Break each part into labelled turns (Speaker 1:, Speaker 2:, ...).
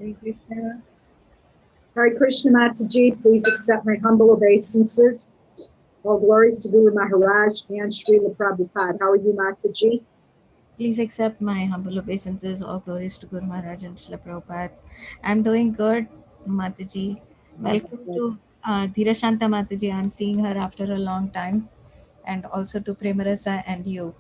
Speaker 1: Hare Krishna.
Speaker 2: Hare Krishna Mataji, please accept my humble obeisances. All glories to Guru Maharaj and Srila Prabhupada. How are you, Mataji?
Speaker 1: Please accept my humble obeisances. All glories to Guru Maharaj and Srila Prabhupada. I'm doing good, Mataji. Welcome to Dhirashanta Mataji. I'm seeing her after a long time. And also to Premarasa and you.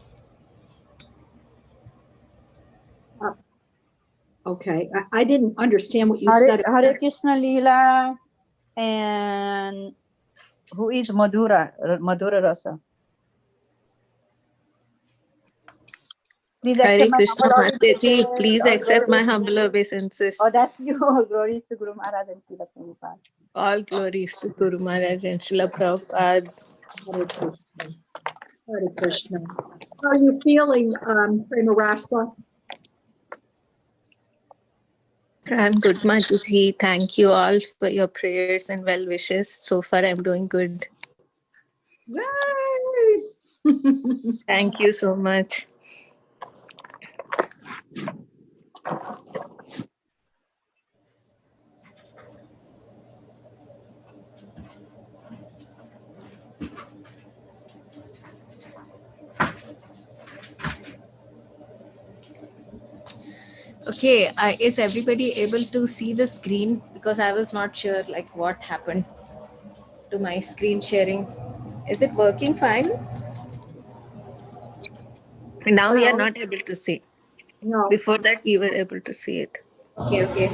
Speaker 2: Okay, I didn't understand what you said.
Speaker 3: Hare Krishna Leela and who is Madhura Rasa. Please
Speaker 4: Hare
Speaker 3: accept my
Speaker 4: Krishna
Speaker 3: humble
Speaker 4: Mataji,
Speaker 3: obeisances.
Speaker 4: please
Speaker 3: All
Speaker 4: accept my
Speaker 3: glories-
Speaker 4: humble obeisances.
Speaker 3: Oh, that's you. All glories to Guru Maharaj and Srila Prabhupada.
Speaker 4: All glories to Guru Maharaj and Srila Prabhupada.
Speaker 2: Hare Krishna. Hare Krishna. How are you feeling, Premarasa?
Speaker 4: I'm good, Mataji. Thank you all for your prayers and well wishes. So far, I'm doing good.
Speaker 2: Yay!
Speaker 4: Thank you so much.
Speaker 1: Okay, is everybody able to see the screen? Because I was not sure like what happened to my screen sharing. Is it working fine?
Speaker 4: Now we are not able to see.
Speaker 2: No.
Speaker 4: Before that, we were able to see it.
Speaker 1: Okay.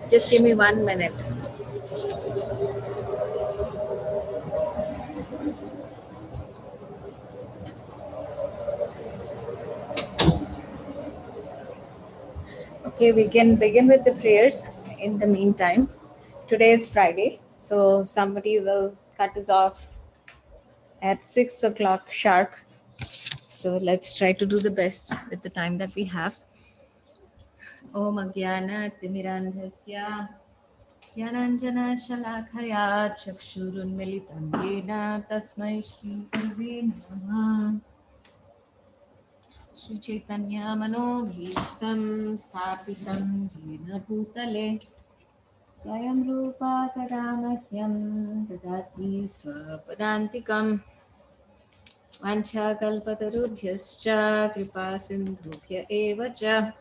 Speaker 1: Just give me 1 minute. Okay, we can begin with the prayers in the meantime. Today is Friday, so somebody will cut us off at 6 o'clock sharp. So let's try to do the best with the time that we have. Om Agyana Timirandhasya Jnananjana Shalakaya Chakshurunmilitam Yena Tasmai Shri Gurave Namaha Shri Chaitanya Manobhistam Sthapitam Yena Bhutale Swayam Rupa Kadamahyam Dadati Swapadantikam Vanchakalpatarubhyascha Kripa Sindhubhya Eva Cha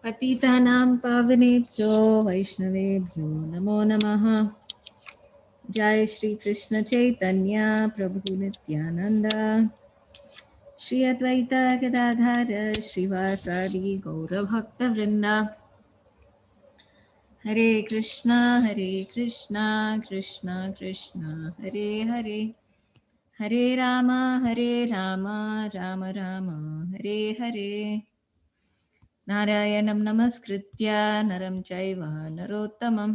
Speaker 1: Patitanam Pavanebhyo Vaishnavebhyo Namo Namaha Jai Shri Krishna Chaitanya Prabhu Nityananda Shri Advaita Gadadhara Srivasadi Gaura Bhakta Vrinda Hare Krishna Krishna Krishna Hare Hare Hare Rama Rama Rama Hare Hare Narayanam Namaskritya Naram Chaiva Narottamam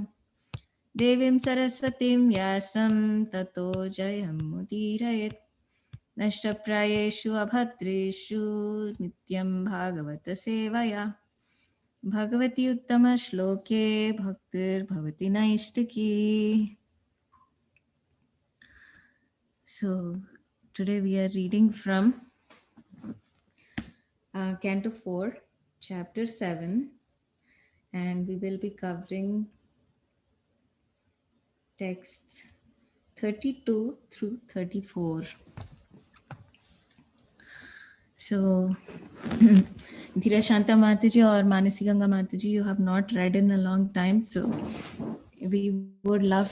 Speaker 1: Devim Saraswatim Vyasam Tato Jayam Mudirayet Nashtaprayeshu Abhatreshu Nityam Bhagavata Sevaya Bhagavati Uttama Shloke Bhaktir Bhavati Naishtaki. So today we are reading from Canto 4, Chapter 7, and we will be covering texts 32 through 34. So, Dhira Shanta Mataji or Manasi Ganga Mataji, you have not read in a long time. So, we would love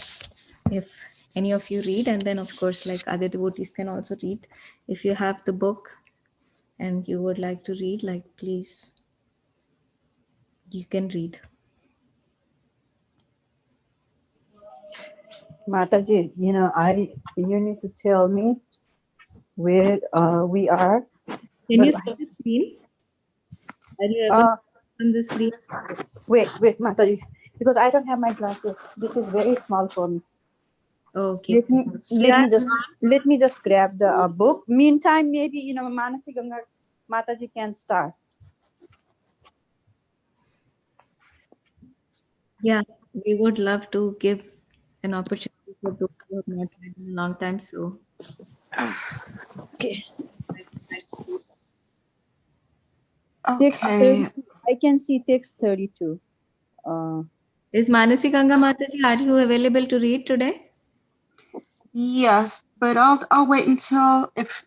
Speaker 1: if any of you read, and then, of course, like other devotees can also read. If you have the book and you would like to read, like, please, you can read.
Speaker 3: Mataji, you need to tell me where we are.
Speaker 1: Can you see the screen? Are you able on the screen?
Speaker 3: Wait, Mataji, because I don't have my glasses. This is very small for me.
Speaker 1: Okay.
Speaker 3: Let me just grab the book. Meantime, maybe Manasi Ganga Mataji can start.
Speaker 1: Yeah, we would love to give an opportunity for those who have not read in a long time. So,
Speaker 3: Okay.
Speaker 4: Okay.
Speaker 3: I can see text 32.
Speaker 1: Is Manasi Ganga Mataji, are you available to read today?
Speaker 5: Yes, but I'll wait until if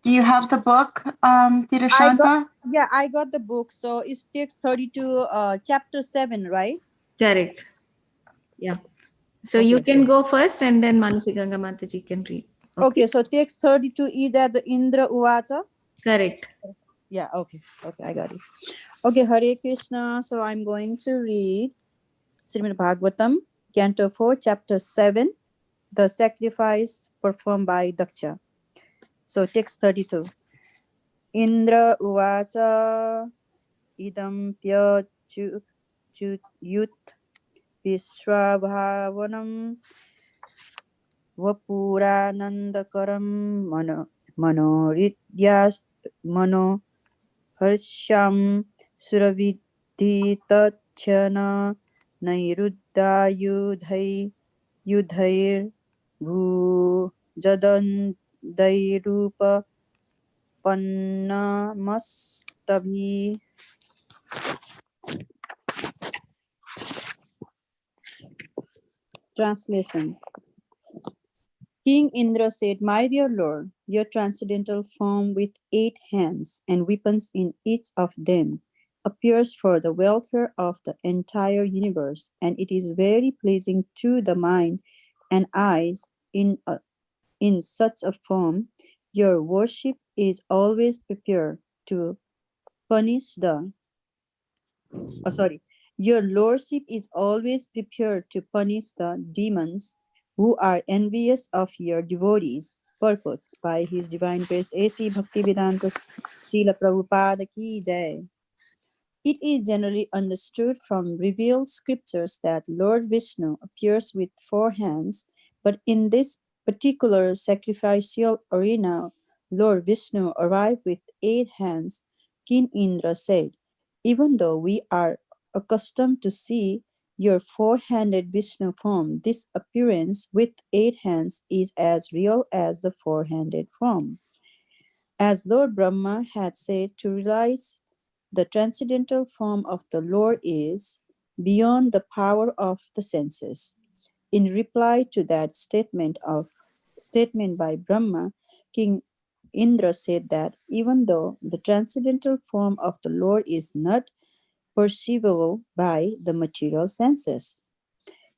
Speaker 5: do you have the book, Tirashanta?
Speaker 3: I got the book. So it's text 32, chapter 7, right?
Speaker 1: Correct. Yeah. So
Speaker 3: Okay.
Speaker 1: you can go first and then Manasi Ganga Mataji can read.
Speaker 3: Okay, so text 32 is that the Indra Uvacha?
Speaker 1: Correct.
Speaker 3: Yeah, okay, I got it. Okay, Hare Krishna. So I'm going to read Srimad Bhagavatam, Canto 4, Chapter 7, the sacrifice performed by Daksha. So text 32. Indra Uvacha idam yut vishrabhavanam vapuranandakaram manoridyas mano harsham suraviditachana nairuddayudhai yudhair bhu jadandairupa pannamastabi. Translation. King Indra said, "My dear Lord, your transcendental form with 8 hands and weapons in each of them appears for the welfare of the entire universe, and it is very pleasing to the mind and eyes. In such a form, your worship is always prepared to punish the your lordship is always prepared to punish the demons who are envious of your devotees. Purport by His Divine Grace A.C. Bhaktivedanta Srila Prabhupada Ki Jai. It is generally understood from revealed scriptures that Lord Vishnu appears with 4 hands, but in this particular sacrificial arena, Lord Vishnu arrived with 8 hands. King Indra said, "Even though we are accustomed to see your 4-handed Vishnu form, this appearance with 8 hands is as real as the 4-handed form." As Lord Brahma had said, to realize the transcendental form of the Lord is beyond the power of the senses. In reply to that statement by Brahma, King Indra said that even though the transcendental form of the Lord is not perceivable by the material senses,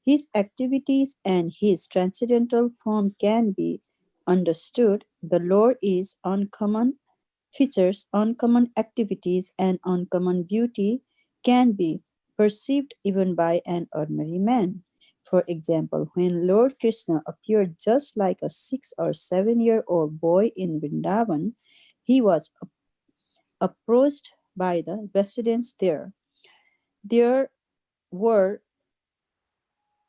Speaker 3: his activities and his transcendental form can be understood. The Lord is uncommon features, uncommon activities, and uncommon beauty can be perceived even by an ordinary man. For example, when Lord Krishna appeared just like a 6 or 7-year-old boy in Vrindavan, he was approached by the residents there. There were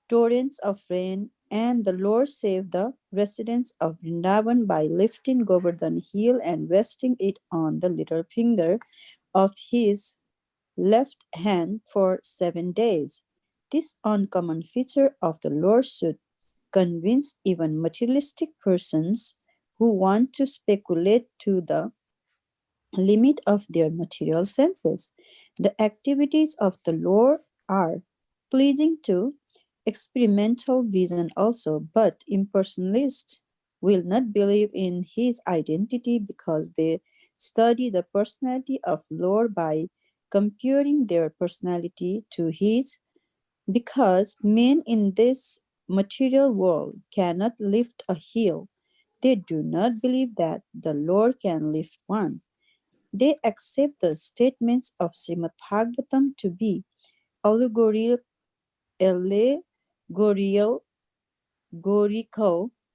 Speaker 3: torrents of rain, and the Lord saved the residents of Vrindavan by lifting Govardhan hill and resting it on the little finger of his left hand for 7 days. This uncommon feature of the Lord should convince even materialistic persons who want to speculate to the limit of their material senses. The activities of the Lord are pleasing to experimental vision also, but impersonalists will not believe in his identity because they study the personality of Lord by comparing their personality to his, because men in this material world cannot lift a hill. They do not believe that the Lord can lift one. They accept the statements of Srimad Bhagavatam to be allegorical, allegorical,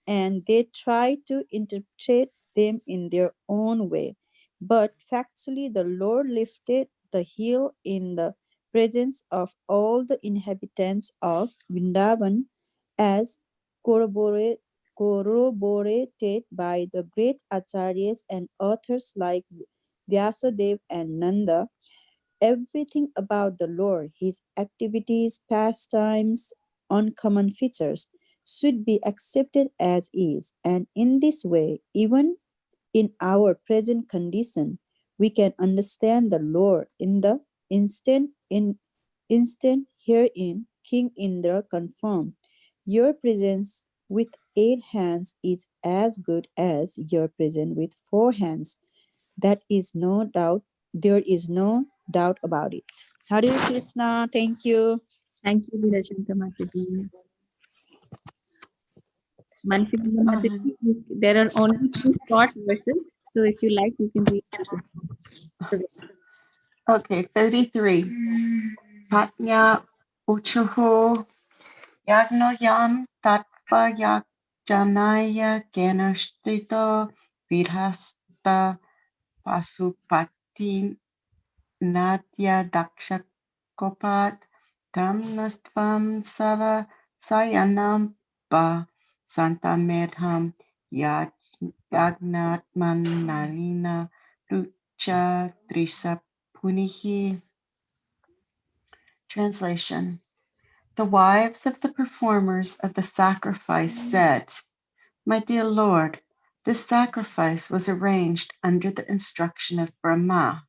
Speaker 3: and they try to interpret them in their own way. But factually, the Lord lifted the hill in the presence of all the inhabitants of Vrindavan, as corroborated by the great acharyas and authors like Vyasadeva and Nanda. Everything about the Lord, his activities, pastimes, uncommon features, should be accepted as is. And in this way, even in our present condition, we can understand the Lord in the Instant herein, King Indra confirmed, your presence with 8 hands is as good as your presence with 4 hands. That is no doubt, there is no doubt about it. Hare Krishna, thank you.
Speaker 1: Thank you, Leela Mataji. Mansi
Speaker 5: Um,
Speaker 1: Mataji, there are only two short verses, so if you like, you can read it.
Speaker 5: okay, 33. Patnya uchuhu yagno yam tatva janaya ganashtito virhasta pasupati natya dakshakopat tamnastvam sava sayanam pa santamedham yagnatman narina lucha trisa punihi. Translation. The wives of the performers of the sacrifice said, my dear Lord, this sacrifice was arranged under the instruction of Brahma,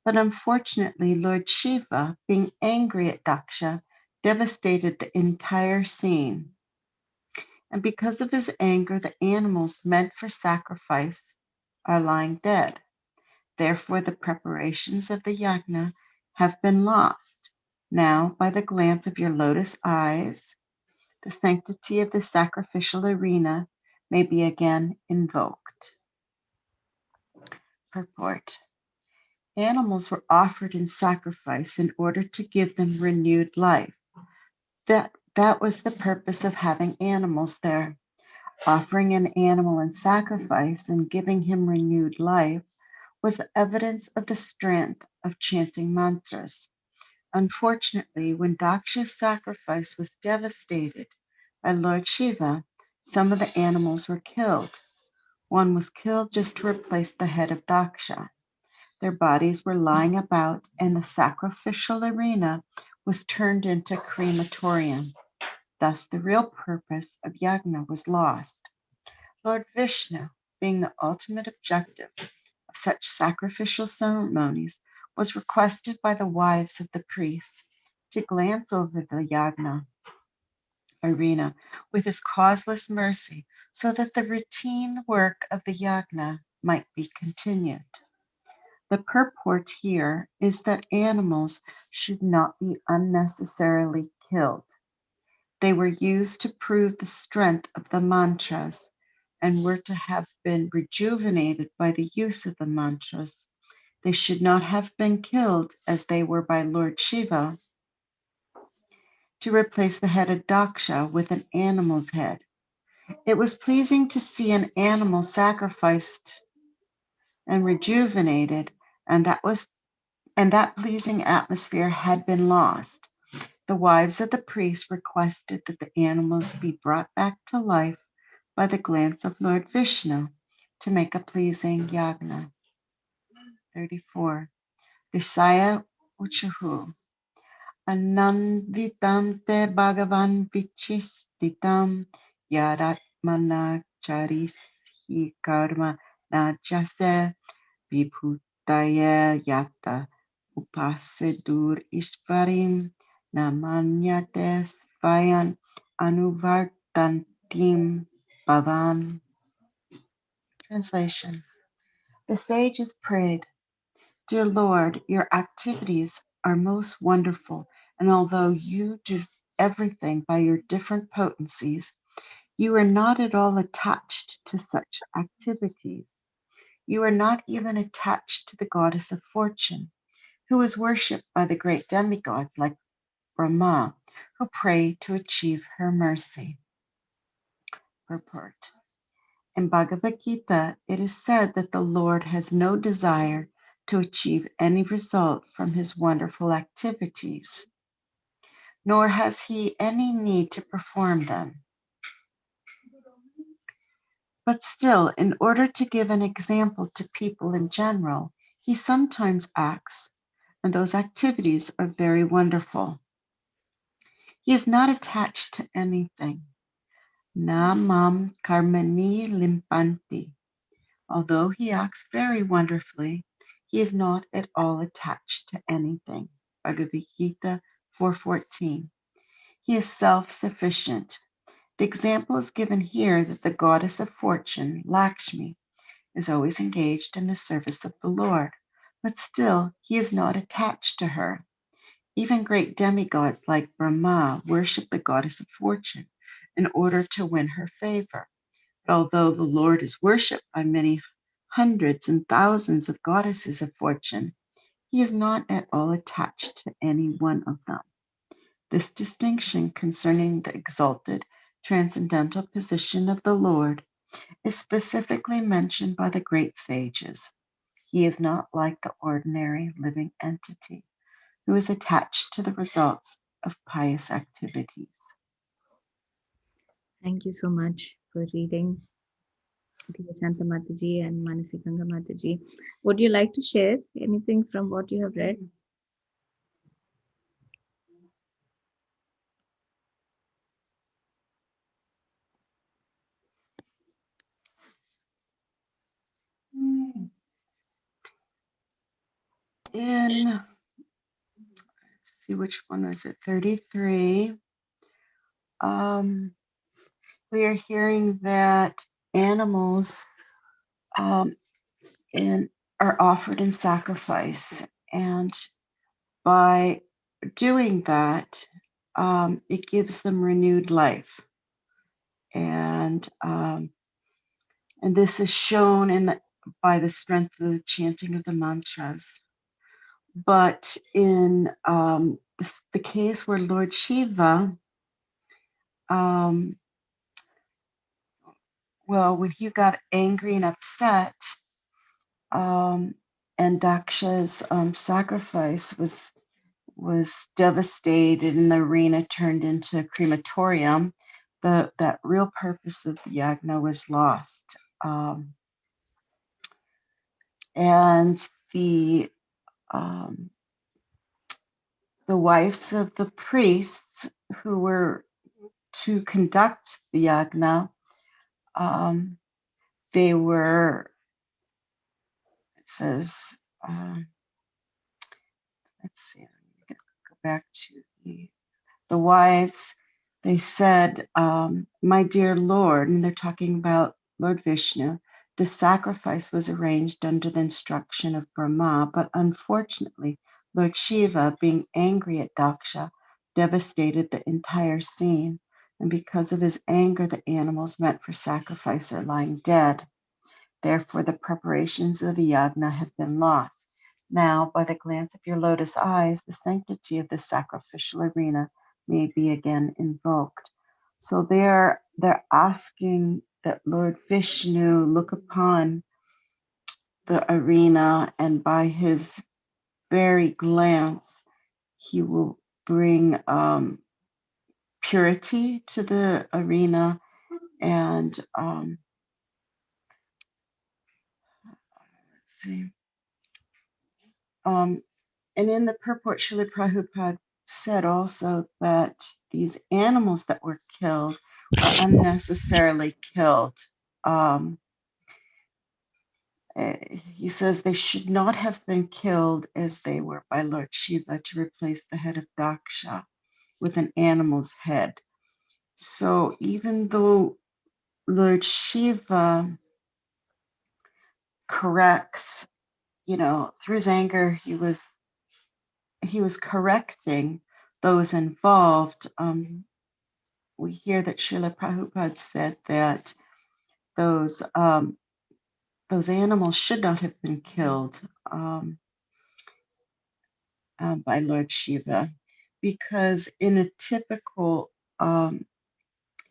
Speaker 5: but unfortunately Lord Shiva, being angry at Daksha, devastated the entire scene. And because of his anger, the animals meant for sacrifice are lying dead. Therefore, the preparations of the yajna have been lost. Now, by the glance of your lotus eyes, the sanctity of the sacrificial arena may be again invoked. Purport. Animals were offered in sacrifice in order to give them renewed life. That was the purpose of having animals there. Offering an animal in sacrifice and giving him renewed life was evidence of the strength of chanting mantras. Unfortunately, when Daksha's sacrifice was devastated by Lord Shiva, some of the animals were killed. One was killed just to replace the head of Daksha. Their bodies were lying about, and the sacrificial arena was turned into a crematorium. Thus, the real purpose of yajna was lost. Lord Vishnu, being the ultimate objective of such sacrificial ceremonies, was requested by the wives of the priests to glance over the yajna arena with his causeless mercy so that the routine work of the yajna might be continued. The purport here is that animals should not be unnecessarily killed. They were used to prove the strength of the mantras and were to have been rejuvenated by the use of the mantras. They should not have been killed as they were by Lord Shiva to replace the head of Daksha with an animal's head. It was pleasing to see an animal sacrificed and rejuvenated, and that pleasing atmosphere had been lost. The wives of the priest requested that the animals be brought back to life by the glance of Lord Vishnu to make a pleasing yajna. 34. Rishaya Uchuhu. Ananvitam te Bhagavan Vichistitam Yadatmana Charisi Karma Najase Vibhutaya Yata Upasedur Ishvarim Namanyate Svayan Anuvartantim Bhavan. Translation. The sages prayed, dear Lord, your activities are most wonderful, and although you do everything by your different potencies, you are not at all attached to such activities. You are not even attached to the goddess of fortune, who is worshipped by the great demigods like Brahma, who pray to achieve her mercy. Purport. In Bhagavad Gita, it is said that the Lord has no desire to achieve any result from his wonderful activities, nor has he any need to perform them. But still, in order to give an example to people in general, he sometimes acts, and those activities are very wonderful. He is not attached to anything. Na mam karmani limpanti. Although he acts very wonderfully, he is not at all attached to anything. Bhagavad Gita 4:14. He is self-sufficient. The example is given here that the goddess of fortune, Lakshmi, is always engaged in the service of the Lord, but still he is not attached to her. Even great demigods like Brahma worship the goddess of fortune in order to win her favor. But although the Lord is worshipped by many hundreds and thousands of goddesses of fortune, he is not at all attached to any one of them. This distinction concerning the exalted, transcendental position of the Lord is specifically mentioned by the great sages. He is not like the ordinary living entity who is attached to the results of pious activities.
Speaker 4: Thank you so much for reading, dear Shanta Mataji and Manasikanga Mataji. Would you like to share anything from what you have read?
Speaker 5: In, let's see, which one was it? 33. We are hearing that animals and are offered in sacrifice, and by doing that, it gives them renewed life, and this is shown by the strength of the chanting of the mantras. But in the case where Lord Shiva, when he got angry and upset, and Daksha's sacrifice was devastated and the arena turned into a crematorium, that real purpose of the yagna was lost. And the wives of the priests who were to conduct the yagna, they were, it says, let's see, I'm going to go back to the wives. They said, my dear Lord, and they're talking about Lord Vishnu, the sacrifice was arranged under the instruction of Brahma, but unfortunately, Lord Shiva, being angry at Daksha, devastated the entire scene. And because of his anger, the animals meant for sacrifice are lying dead. Therefore, the preparations of the yagna have been lost. Now, by the glance of your lotus eyes, the sanctity of the sacrificial arena may be again invoked. So they're asking that Lord Vishnu look upon the arena, and by his very glance, he will bring purity to the arena, and let's see. And in the purport, Srila Prabhupada said also that these animals that were killed were unnecessarily killed. He says they should not have been killed as they were by Lord Shiva to replace the head of Daksha with an animal's head. So even though Lord Shiva corrects, through his anger, he was correcting those involved. We hear that Srila Prabhupada said that those animals should not have been killed by Lord Shiva, because in a typical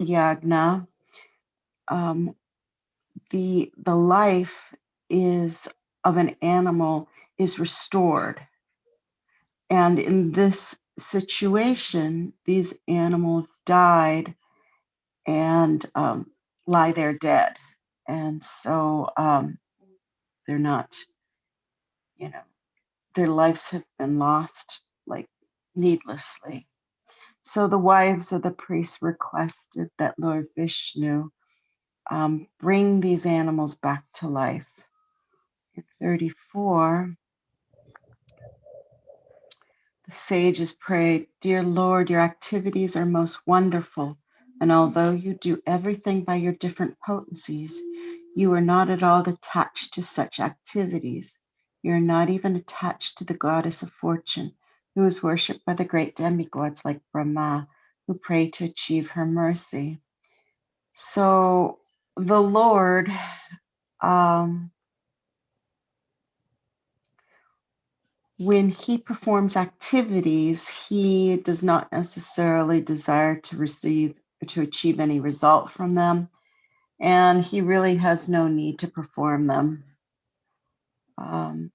Speaker 5: yagna, the life of an animal is restored, and in this situation, these animals died and lie there dead, and so they're not, their lives have been lost like needlessly. So the wives of the priests requested that Lord Vishnu bring these animals back to life. At 34, The sages prayed, "Dear Lord, your activities are most wonderful, and although you do everything by your different potencies, you are not at all attached to such activities. You are not even attached to the goddess of fortune, who is worshipped by the great demigods like Brahma, who pray to achieve her mercy." So the Lord, when he performs activities, he does not necessarily desire to achieve any result from them, and he really has no need to perform them. It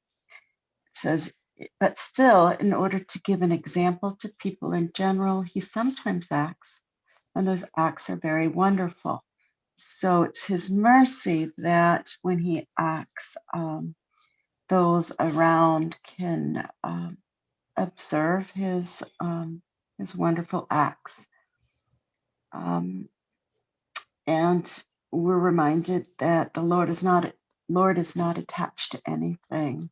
Speaker 5: says, but still, in order to give an example to people in general, he sometimes acts, and those acts are very wonderful. So it's his mercy that when he acts, those around can observe his wonderful acts, and we're reminded that the Lord is not attached to anything.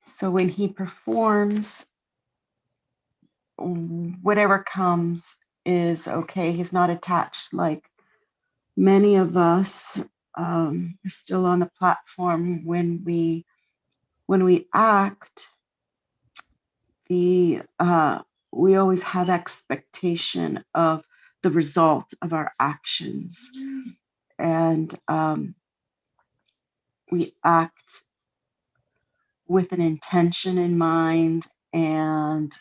Speaker 5: So when he performs, whatever comes is okay. He's not attached like many of us are still on the platform. When we act, we always have expectation of the result of our actions, and we act with an intention in mind, and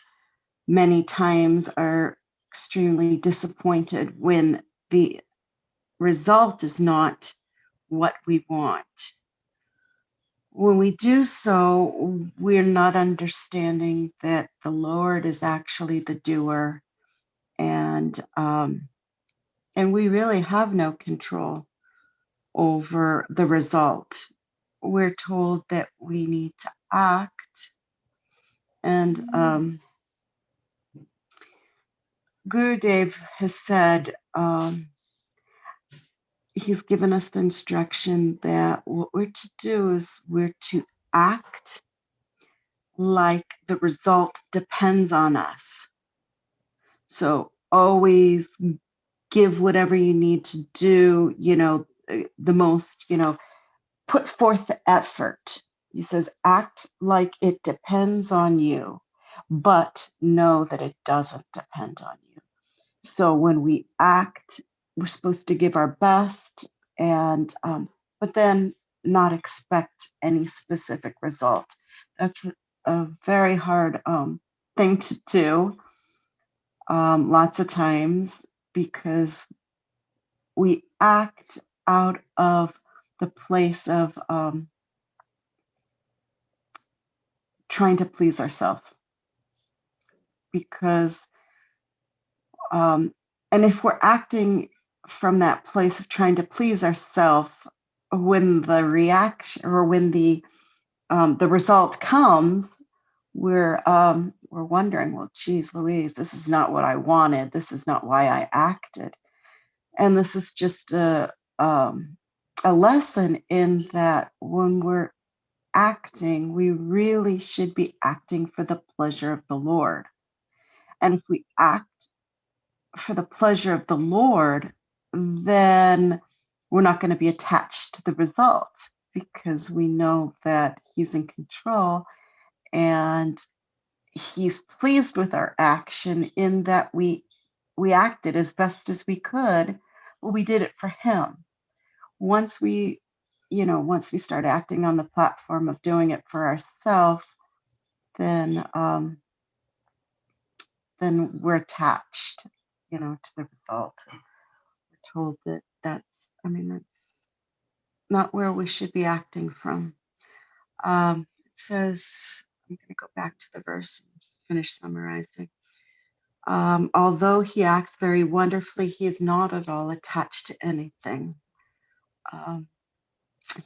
Speaker 5: many times are extremely disappointed when the result is not what we want. When we do so, we're not understanding that the Lord is actually the doer, and we really have no control over the result. We're told that we need to act, and Gurudev has said, he's given us the instruction that what we're to do is we're to act like the result depends on us. So always give whatever you need to do, the most, put forth the effort. He says, act like it depends on you, but know that it doesn't depend on you. So when we act, we're supposed to give our best, and but then not expect any specific result. That's a very hard thing to do lots of times, because we act out of the place of trying to please ourselves. Because and if we're acting from that place of trying to please ourselves, when the reaction or when the result comes, we're wondering, well, geez Louise, this is not what I wanted. This is not why I acted. And this is just a lesson in that when we're acting, we really should be acting for the pleasure of the Lord. And if we act for the pleasure of the Lord, then we're not going to be attached to the results, because we know that he's in control and he's pleased with our action, in that we acted as best as we could, but we did it for him. Once we start acting on the platform of doing it for ourselves, then we're attached, to the result. We're told that that's not where we should be acting from. It says, I'm going to go back to the verse and finish summarizing. Although he acts very wonderfully, he is not at all attached to anything.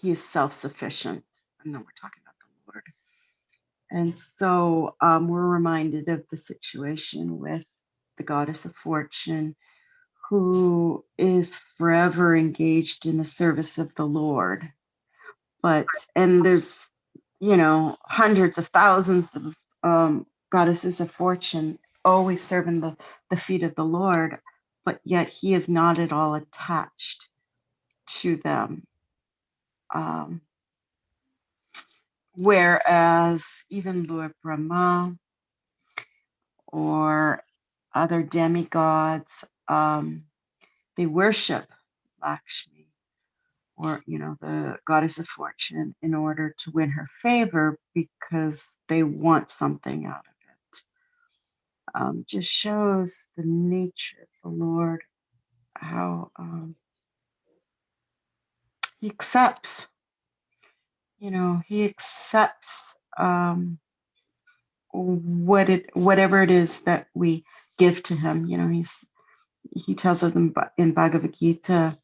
Speaker 5: He is self-sufficient. And then we're talking about the Lord. And so we're reminded of the situation with the goddess of fortune, who is forever engaged in the service of the Lord. And there's, hundreds of thousands goddesses of fortune, always serving the feet of the Lord, but yet he is not at all attached to them. Whereas even Lord Brahma or other demigods, they worship Lakshmi, or the goddess of fortune, in order to win her favor because they want something out of it. Just shows the nature of the Lord, how he accepts, he accepts whatever it is that we give to him. He tells us in Bhagavad Gita,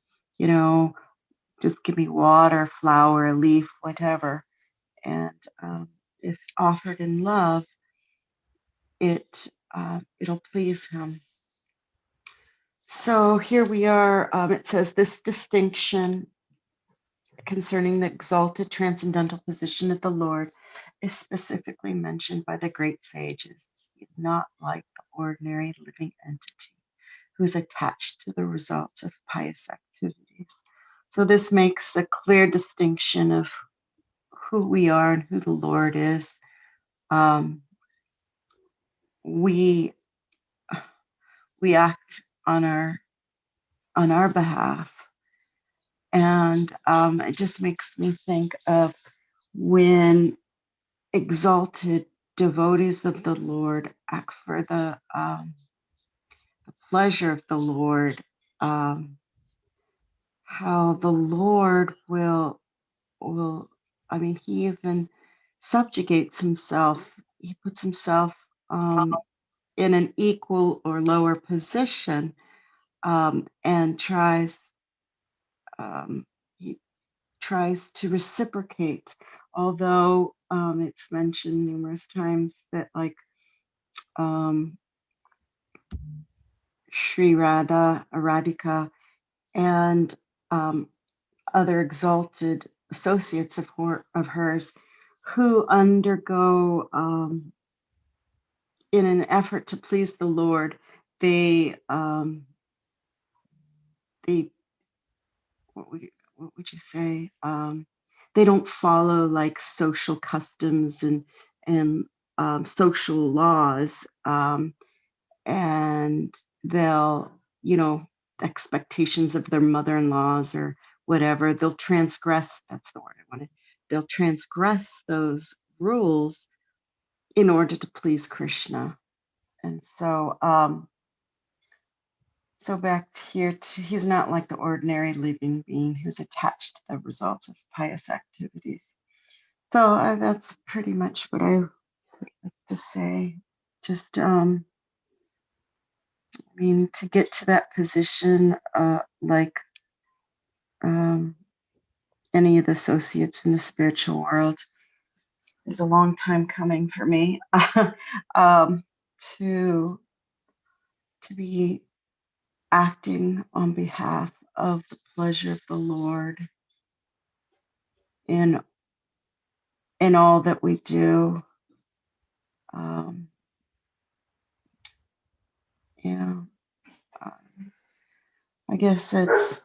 Speaker 5: just give me water, flower, a leaf, whatever. And if offered in love, it'll please him. So here we are. It says this distinction concerning the exalted transcendental position of the Lord is specifically mentioned by the great sages. He's not like the ordinary living entity who's attached to the results of pious activities. So this makes a clear distinction of who we are and who the Lord is. We act on our behalf, and it just makes me think of when exalted devotees of the Lord act for the pleasure of the Lord. How the Lord will he even subjugates himself. He puts himself in an equal or lower position, and he tries to reciprocate. Although it's mentioned numerous times that, like, Sri Radhika, and other exalted associates of hers who undergo, in an effort to please the Lord, they what would you say? They don't follow like social customs and social laws, and they'll, expectations of their mother-in-laws or whatever. They'll transgress. That's the word I wanted. They'll transgress those rules in order to please Krishna. And so, so back here, he's not like the ordinary living being who's attached to the results of pious activities. So that's pretty much what I would like to say. Just, to get to that position, like any of the associates in the spiritual world, is a long time coming for me. To be acting on behalf of the pleasure of the Lord in all that we do. Yeah, I guess it's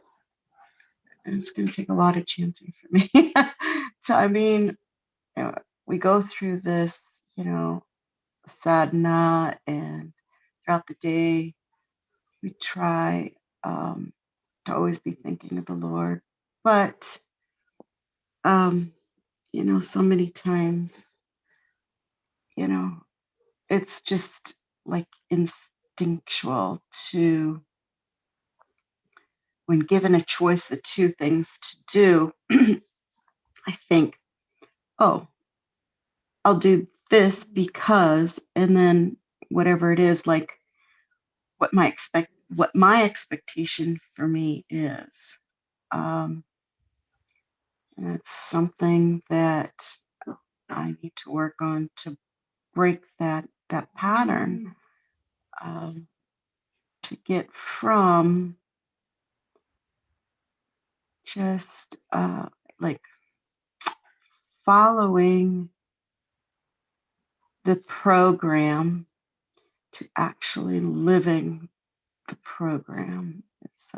Speaker 5: going to take a lot of chanting for me. So we go through this, sadhana, and throughout the day we try to always be thinking of the Lord, but so many times, it's just like instinctual to, when given a choice of two things to do, I think, oh, I'll do this because, and then whatever it is, like what my expectation for me is. And it's something that I need to work on to break that pattern, to get from just like following the program to actually living the program. It's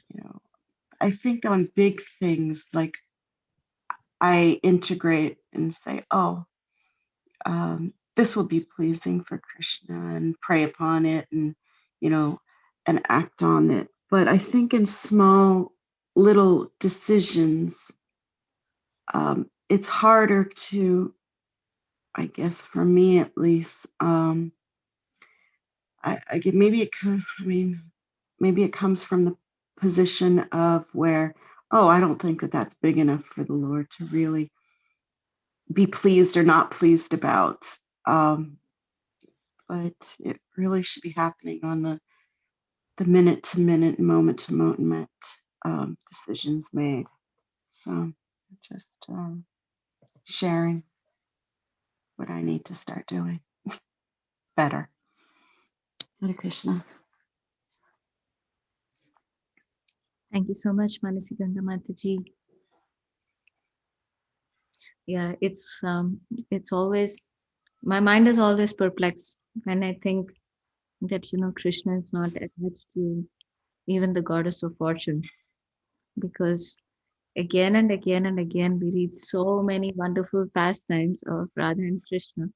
Speaker 5: you know, I think on big things like I integrate and say, oh, this will be pleasing for Krishna, and pray upon it, and you know, and act on it. But I think in small little decisions, it's harder to, I guess for me at least, I get maybe I mean, maybe it comes from the position of where, oh, I don't think that that's big enough for the Lord to really be pleased or not pleased about. Um, but it really should be happening on the minute to minute, moment to moment decisions made. So just sharing what I need to start doing better. Hare Krishna.
Speaker 4: Thank you so much, Manasikanga Mataji. Yeah, it's always, my mind is always perplexed when I think that, Krishna is not attached to even the goddess of fortune, because again and again and again we read so many wonderful pastimes of Radha and Krishna,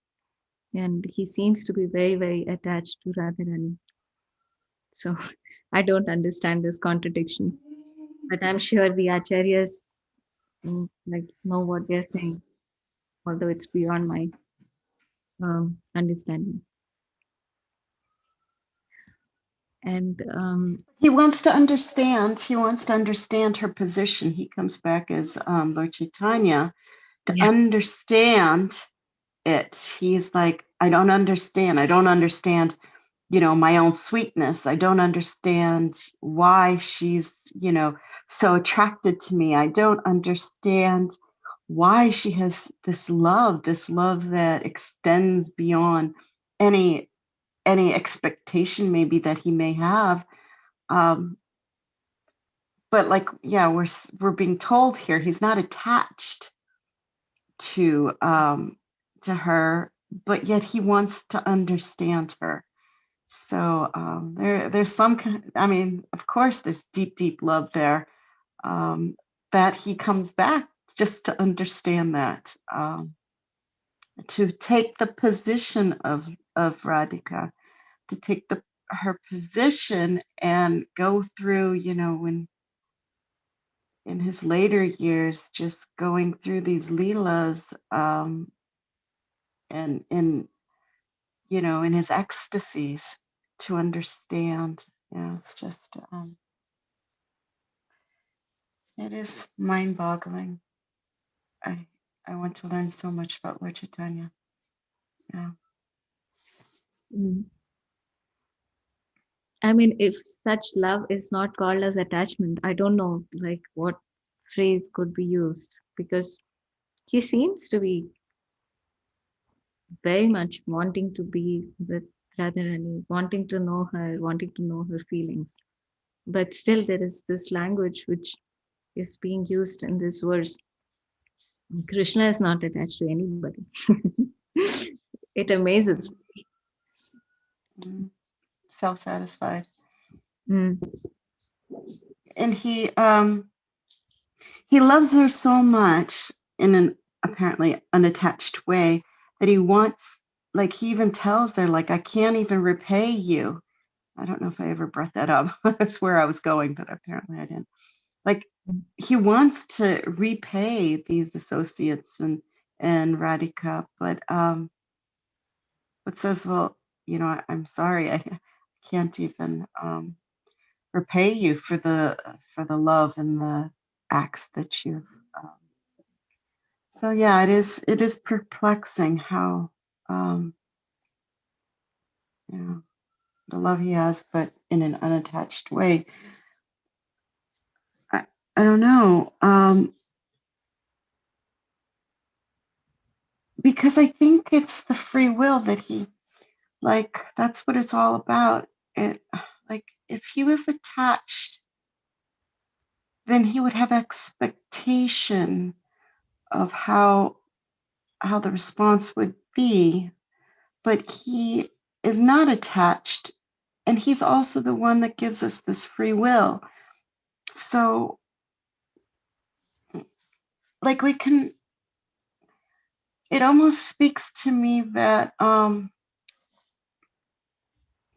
Speaker 4: and he seems to be very, very attached to Radharani. So I don't understand this contradiction, but I'm sure the acharyas like know what they're saying, although it's beyond my understanding. And
Speaker 5: He wants to understand. He wants to understand her position. He comes back as Lord Chaitanya to
Speaker 4: yeah,
Speaker 5: understand it. He's like, I don't understand. I don't understand, my own sweetness. I don't understand why she's, so attracted to me. I don't understand why she has this love that extends beyond any expectation maybe that he may have. Um, but like, yeah, we're being told here he's not attached to her, but yet he wants to understand her. So there's some I mean, of course, there's deep love there, that he comes back just to understand that, to take the position of Radhika, to take her position and go through, when in his later years, just going through these leelas, and in his ecstasies to understand. Yeah, it's just, it is mind-boggling. I I want to learn so much about Lord Chaitanya. Yeah.
Speaker 4: mm, I mean, if such love is not called as attachment, I don't know like what phrase could be used, because he seems to be very much wanting to be with Radharani, wanting to know her, wanting to know her feelings. But still, there is this language which is being used in this verse. Krishna is not attached to anybody. It amazes
Speaker 5: Mm. Self-satisfied.
Speaker 4: me.
Speaker 5: And he loves her so much in an apparently unattached way that he wants, like he even tells her, like, I can't even repay you. I don't know if I ever brought that up. That's where I was going, but apparently I didn't. Like, he wants to repay these associates and Radhika, but says, well, I'm sorry, I can't even repay you for the love and the acts that you've. So yeah, it is perplexing how, um, the love he has, but in an unattached way. I don't know, because I think it's the free will that he, like, that's what it's all about. It, like, if he was attached, then he would have expectation of how how the response would be, but he is not attached, and he's also the one that gives us this free will. So, like, we can, it almost speaks to me that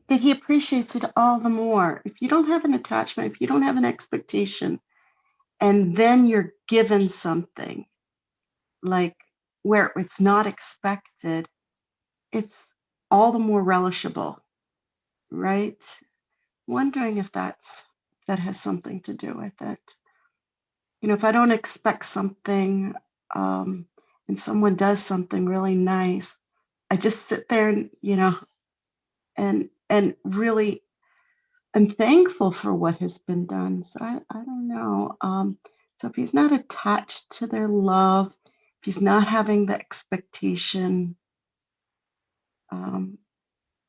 Speaker 5: that he appreciates it all the more. If you don't have an attachment, if you don't have an expectation, and then you're given something like where it's not expected, it's all the more relishable, right? Wondering if that has something to do with it. You know, if I don't expect something, and someone does something really nice, I just sit there and, you know, and really I'm thankful for what has been done. So I don't know. So if he's not attached to their love, if he's not having the expectation,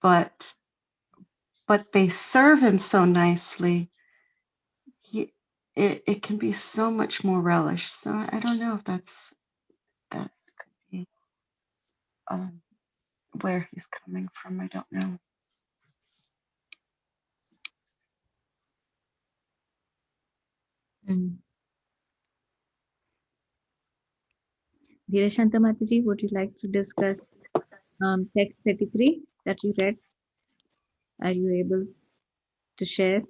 Speaker 5: but they serve him so nicely, it can be so much more relish. So I don't know if that could be where he's coming from. I don't know.
Speaker 4: Mm. Dhirashanta Mataji, would you like to discuss text 33 that you read? Are you able to share?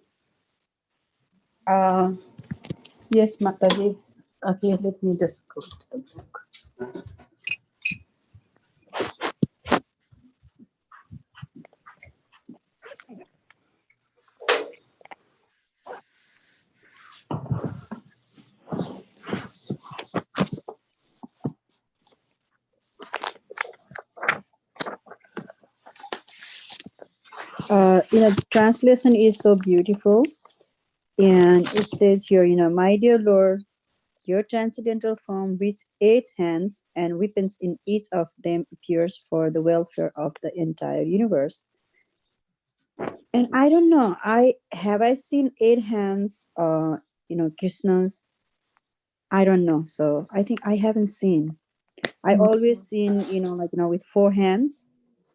Speaker 3: Yes, Mataji. Okay, let me just go to the book. The translation is so beautiful, and it says here, my dear Lord, your transcendental form with 8 hands and weapons in each of them appears for the welfare of the entire universe. And I don't know, I seen 8 hands, Krishna's. I don't know. So I think I haven't seen. I always seen, with 4 hands.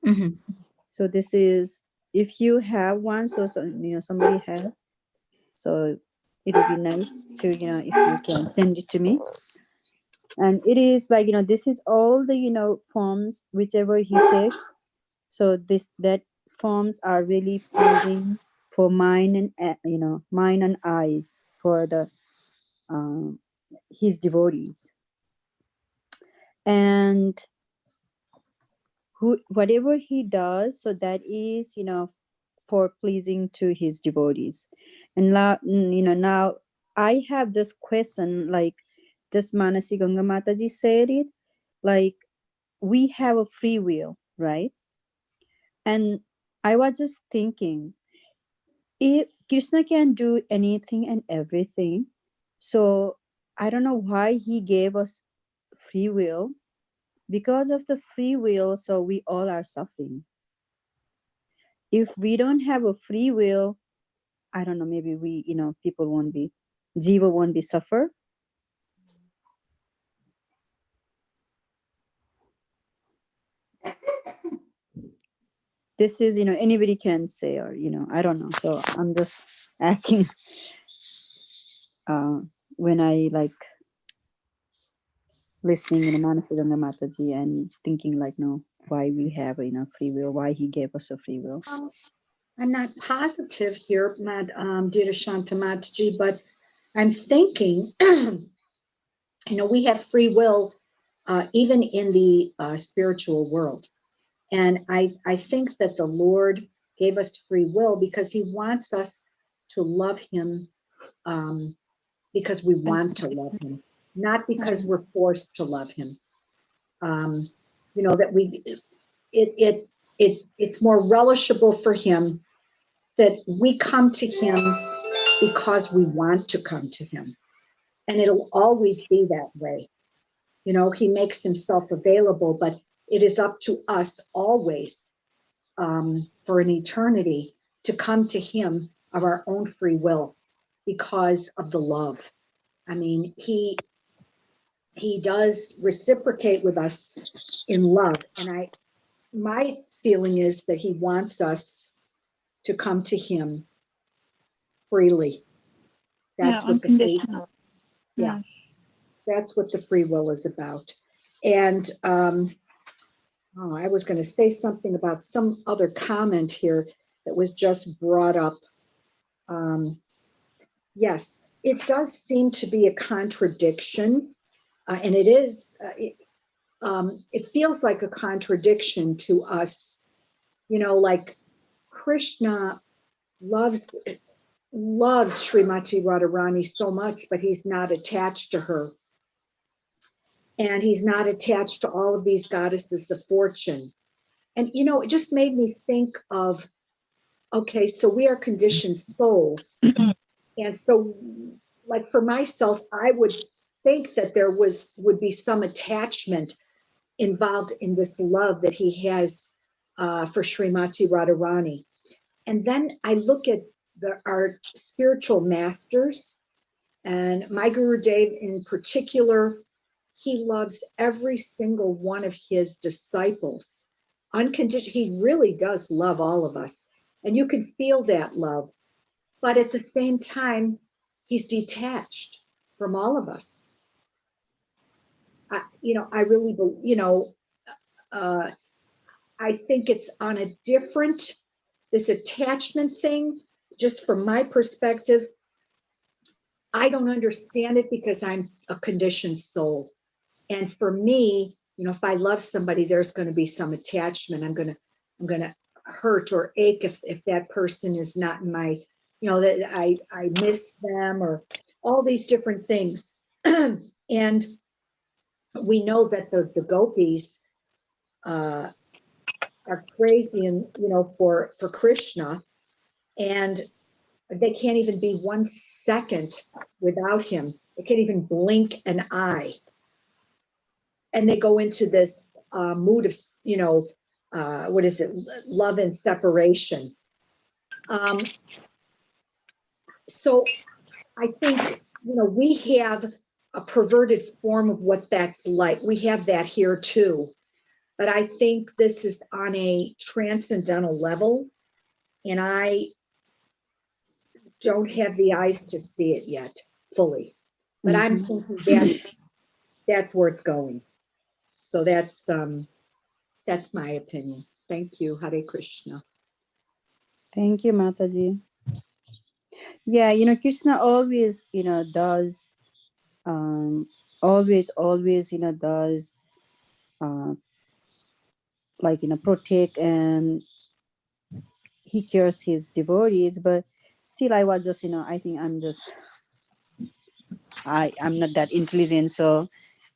Speaker 4: Mm-hmm.
Speaker 3: So this is, if you have one, so somebody has. So it would be nice to, if you can send it to me. And it is like, this is all the, forms, whichever he takes. So that forms are really pleasing for mind and, mind and eyes for the his devotees. And whatever he does, so that is, for pleasing to his devotees. And now I have this question, like just Manasi Ganga Mataji said it, like we have a free will, right? And I was just thinking, if Krishna can do anything and everything, so I don't know why he gave us free will. Because of the free will, so we all are suffering. If we don't have a free will, I don't know, maybe we, people won't be, jiva won't be suffer. This is, anybody can say, or, I don't know. So I'm just asking, when I like listening in Manasaganga Mataji and thinking like, no, why we have, free will, why he gave us a free will.
Speaker 2: I'm not positive here, Dirashanta Mataji, but I'm thinking, we have free will even in the spiritual world. And I think that the Lord gave us free will because he wants us to love him because we want to love him, not because we're forced to love him. That it's more relishable for him that we come to him because we want to come to him. And it'll always be that way. He makes himself available, but it is up to us always for an eternity to come to him of our own free will because of the love. I mean, he does reciprocate with us in love. And my feeling is that he wants us to come to him freely. That's what the free, yeah, that's what the free will is about. And oh, I was going to say something about some other comment here that was just brought up. Um, yes, it does seem to be a contradiction, and it is. It feels like a contradiction to us. You know, like Krishna loves loves Srimati Radharani so much, but he's not attached to her. And he's not attached to all of these goddesses of fortune. And, you know, it just made me think of, okay, so we are conditioned souls. And so, like for myself, I would think that there would be some attachment involved in this love that he has for Srimati Radharani. And then I look at our spiritual masters, and my Guru Dev in particular, he loves every single one of his disciples. Unconditional, he really does love all of us. And you can feel that love. But at the same time, he's detached from all of us. I really, uh, I think it's on a different, this attachment thing, just from my perspective, I don't understand it because I'm a conditioned soul. And for me, if I love somebody, there's going to be some attachment. I'm going to hurt or ache if that person is not in my, that I miss them, or all these different things. And we know that the gopis uh, are crazy, and for Krishna, and they can't even be 1 second without him. They can't even blink an eye. And they go into this mood of, what is it, love and separation. So I think, we have a perverted form of what that's like. We have that here too. But I think this is on a transcendental level, and I don't have the eyes to see it yet fully. But I'm
Speaker 3: Mhm.
Speaker 2: thinking that's where it's going. So that's my opinion. Thank you. Hare Krishna.
Speaker 3: Thank you, Mataji. Yeah, Krishna always, does, always, does, uh, like, protect, and he cares his devotees. But still, I was just, I think I'm not that intelligent. So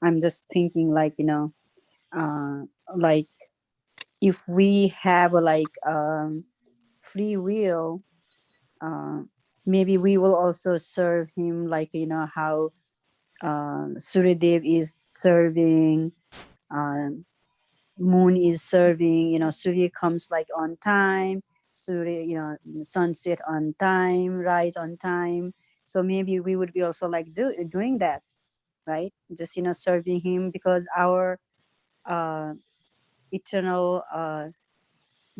Speaker 3: I'm just thinking, like, uh, like, if we have like free will, uh, maybe we will also serve him, like, how Suryadev is serving, um, moon is serving, Surya comes like on time, Surya, sunset on time, rise on time. So maybe we would be also like doing that, right? Just, serving him, because our uh, eternal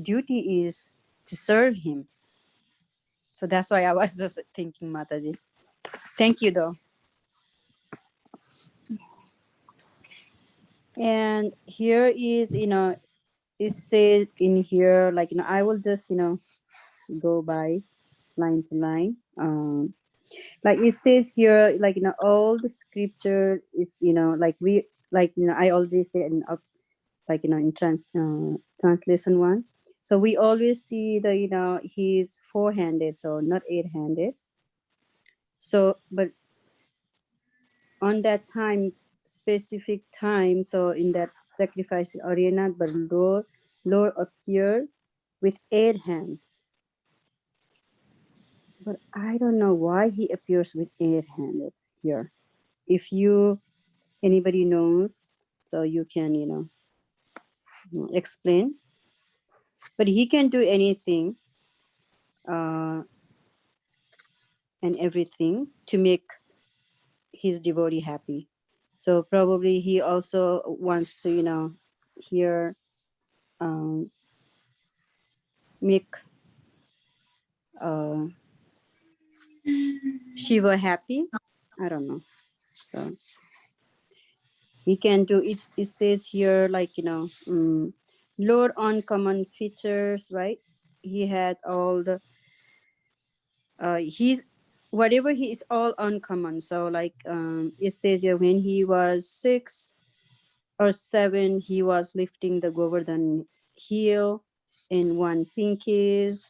Speaker 3: duty is to serve him. So that's why I was just thinking, Mataji. Thank you, though. And here is, it says in here, like, I will just, go by line to line. Like it says here, like, all the scripture is, like we, like, I already said in like, in translation one. So we always see the, he's four-handed, so not eight-handed. So, but on that time, specific time, so in that sacrifice arena, but Lord appeared with 8 hands. But I don't know why he appears with 8-handed here. If anybody knows, so you can, explain. But he can do anything uh, and everything to make his devotee happy. So probably he also wants to, hear make uh, Shiva happy. I don't know. So he can do it. It says here, like, lower uncommon features, right? He had all the he's whatever he is all uncommon. So like it says here, when he was 6 or 7, he was lifting the Govardhan hill in one pinkies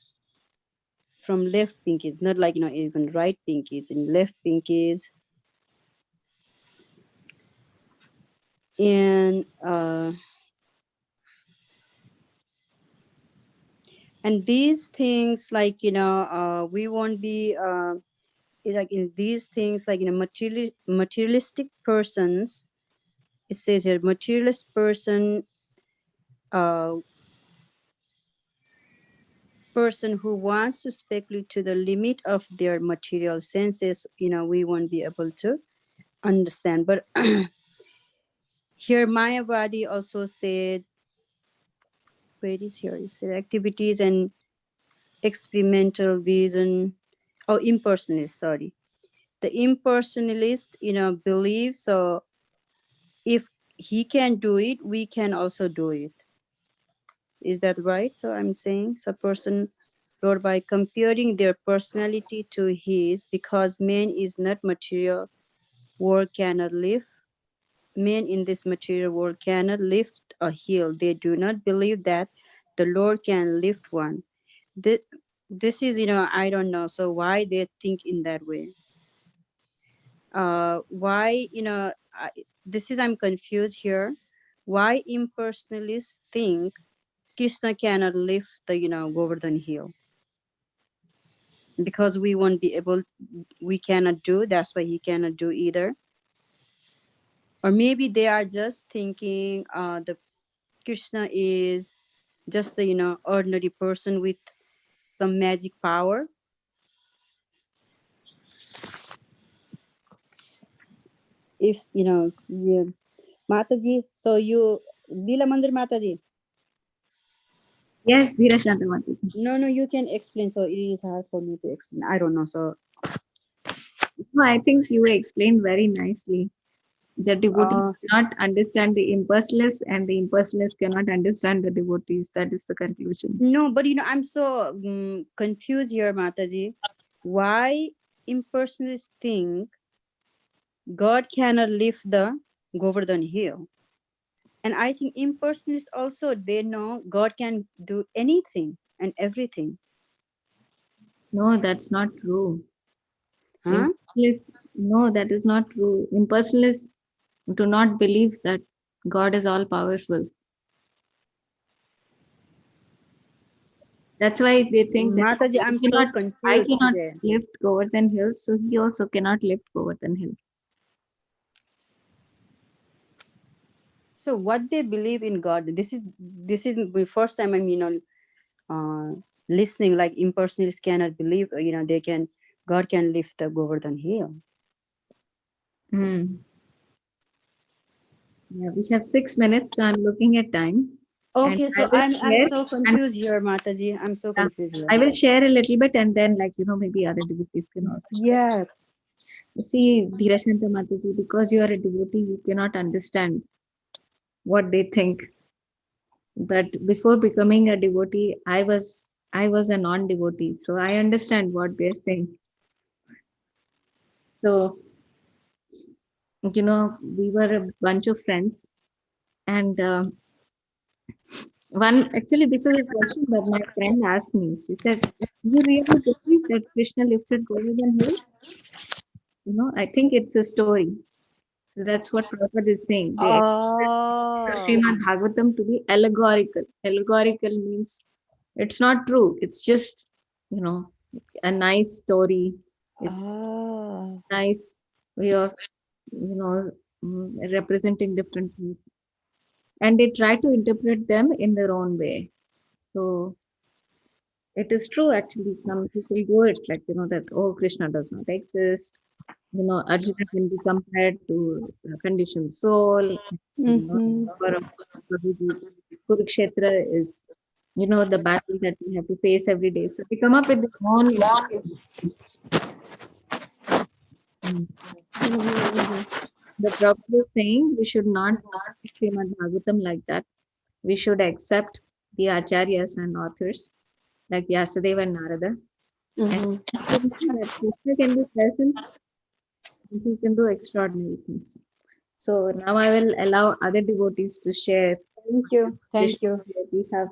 Speaker 3: from left pinkies, not like even right pinkies, in left pinkies. And these things, like we won't be like in these things, like materialistic persons. It says here, materialist uh person who wants to speculate to the limit of their material senses, we won't be able to understand. But here Mayavadi also said, where is here? It said activities and experimental vision. Oh, impersonalist, sorry. The impersonalist, believes, so if he can do it, we can also do it. Is that right? So I'm saying, so person, Lord, by comparing their personality to his, because man is not material world, cannot live. Men in this material world cannot lift a hill. They do not believe that the Lord can lift one. This is, I don't know. So why they think in that way? Why, this is, I'm confused here. Why impersonalists think Krishna cannot lift the, Govardhan hill? Because we won't be able, we cannot do, that's why he cannot do either. Or maybe they are just thinking the Krishna is just the, ordinary person with some magic power. If, yeah. Mataji, so you, Bila Mandir Mataji.
Speaker 4: Yes, Dhirashanta Mataji.
Speaker 3: No, you can explain. So it is hard for me to explain. I don't know. So
Speaker 4: No, I think you explained very nicely. The devotees
Speaker 3: uh,
Speaker 4: cannot understand the impersonalists, and the impersonalists cannot understand the devotees. That is the conclusion.
Speaker 3: no, but I'm so confused here, Mataji. Why impersonalists think God cannot lift the Govardhan hill? And I think impersonalists also, they know God can do anything and everything.
Speaker 4: No, that's not true.
Speaker 3: Huh?
Speaker 4: No, that is not true. Impersonalists do not believe that God is all powerful. That's why they think that
Speaker 3: Mataji, I'm so
Speaker 4: I
Speaker 3: confused
Speaker 4: cannot
Speaker 3: today.
Speaker 4: lift Govardhan Hill, so he also cannot lift Govardhan Hill.
Speaker 3: So what they believe in God, this is the first time I'm listening, like impersonalists cannot believe they can, God can lift the Govardhan hill.
Speaker 4: Yeah, we have 6 minutes, so I'm looking at time.
Speaker 3: Okay, so I'm so
Speaker 4: And
Speaker 3: confused here, Mataji. I'm so confused here.
Speaker 4: I will share a little bit, and then, maybe other devotees can also share.
Speaker 3: Yeah.
Speaker 4: See, Dhirashanta Mataji, because you are a devotee, you cannot understand what they think. But before becoming a devotee, I was a non-devotee, so I understand what they're saying. So, we were a bunch of friends, and actually, this is a question that my friend asked me. She said, "You really believe that Krishna lifted Govardhan Hill?" I think it's a story. So that's what Prabhupada is saying. They expect
Speaker 3: Oh.
Speaker 4: Srimad Bhagavatam to be allegorical. Allegorical means it's not true. It's just, a nice story. It's
Speaker 3: Oh.
Speaker 4: nice way of, representing different things. And they try to interpret them in their own way. So it is true, actually. Some people do it like, that, oh, Krishna does not exist. Arjuna can be compared to a conditioned soul.
Speaker 3: Mm-hmm.
Speaker 4: For Kurukshetra is, the battle that we have to face every day. So they come up with their own interpretation. The Prabhupada is saying we should not treat Srimad Bhagavatam like that. We should accept the acharyas and authors like Vyasadeva and Narada, and
Speaker 3: Mm-hmm.
Speaker 4: believe that Krishna can be present and he can do extraordinary things. So now I will allow other devotees to share.
Speaker 3: Thank you. Thank you.
Speaker 4: We have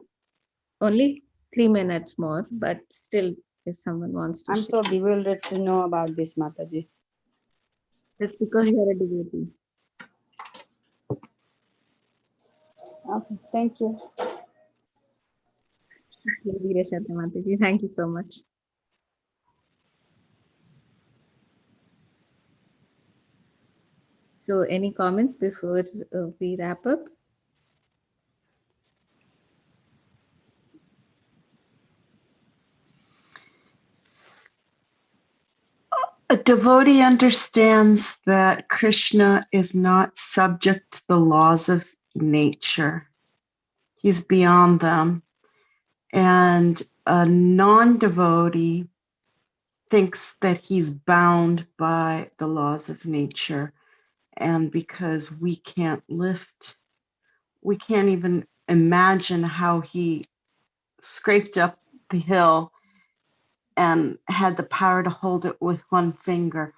Speaker 4: only 3 minutes more, but still, if someone wants to
Speaker 3: I'm
Speaker 4: share,
Speaker 3: so bewildered to know about this, Mataji.
Speaker 4: that's because you are a devotee.
Speaker 3: Okay, thank you.
Speaker 4: Thank you so much. So, any comments before we wrap up?
Speaker 5: A devotee understands that Krishna is not subject to the laws of nature. He's beyond them. And a non-devotee thinks that he's bound by the laws of nature. And because we can't even imagine how he scraped up the hill and had the power to hold it with one finger.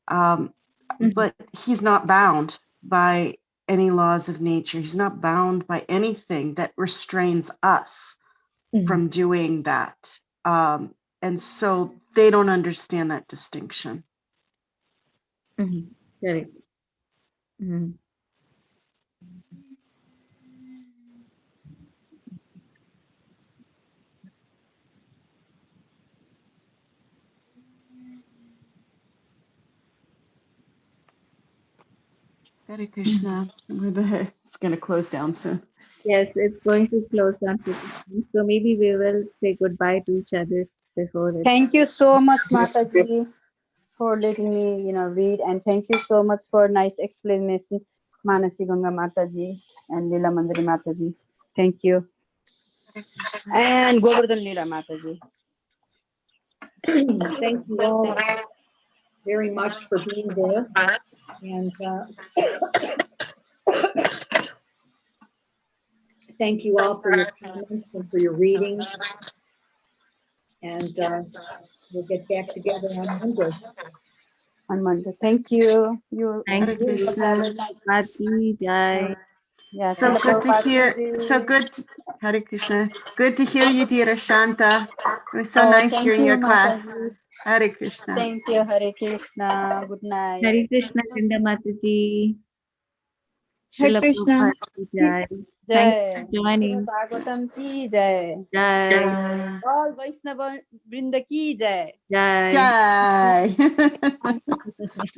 Speaker 5: But he's not bound by any laws of nature. He's not bound by anything that restrains us from doing that. And so they don't understand that distinction.
Speaker 4: Correct.
Speaker 5: Hare Krishna. It's going to close down soon.
Speaker 4: Yes, it's going to close down pretty soon. So maybe we will say goodbye to each other before it.
Speaker 3: Thank you so much, Mataji, for letting me, read, and thank you so much for nice explanation, Manasi Ganga Mataji and Leela Mandari Mataji. Thank you. And Govardhan Leela Mataji.
Speaker 2: Thank you all very much for being there. And thank you all for your comments and for your readings. And we'll get back together on Monday.
Speaker 3: On Monday. Thank you. You
Speaker 4: Thank
Speaker 5: Hare
Speaker 4: you.
Speaker 5: Krishna.
Speaker 4: Bhakti Jai.
Speaker 3: Yeah,
Speaker 5: So
Speaker 3: Srila
Speaker 5: good to
Speaker 3: Prabhupada
Speaker 5: hear.
Speaker 3: Ji.
Speaker 5: So good. Hare Krishna. Good to hear you, dear Shanta. It was so
Speaker 3: Oh,
Speaker 5: nice
Speaker 3: thank
Speaker 5: during
Speaker 3: you,
Speaker 5: your class.
Speaker 3: Mataji.
Speaker 5: Hare Krishna.
Speaker 3: Thank you, Hare Krishna. Good night.
Speaker 4: Hare Krishna Kanda Mataji.
Speaker 3: Hare
Speaker 4: Srila
Speaker 3: Krishna.
Speaker 4: Prabhupada Jai. Thank you
Speaker 3: Jai.
Speaker 4: for joining.
Speaker 3: Bhagavatam ki jai.
Speaker 4: Jai.
Speaker 3: All Vaishnava Brinda ki jai.
Speaker 4: Jai.
Speaker 5: Jai.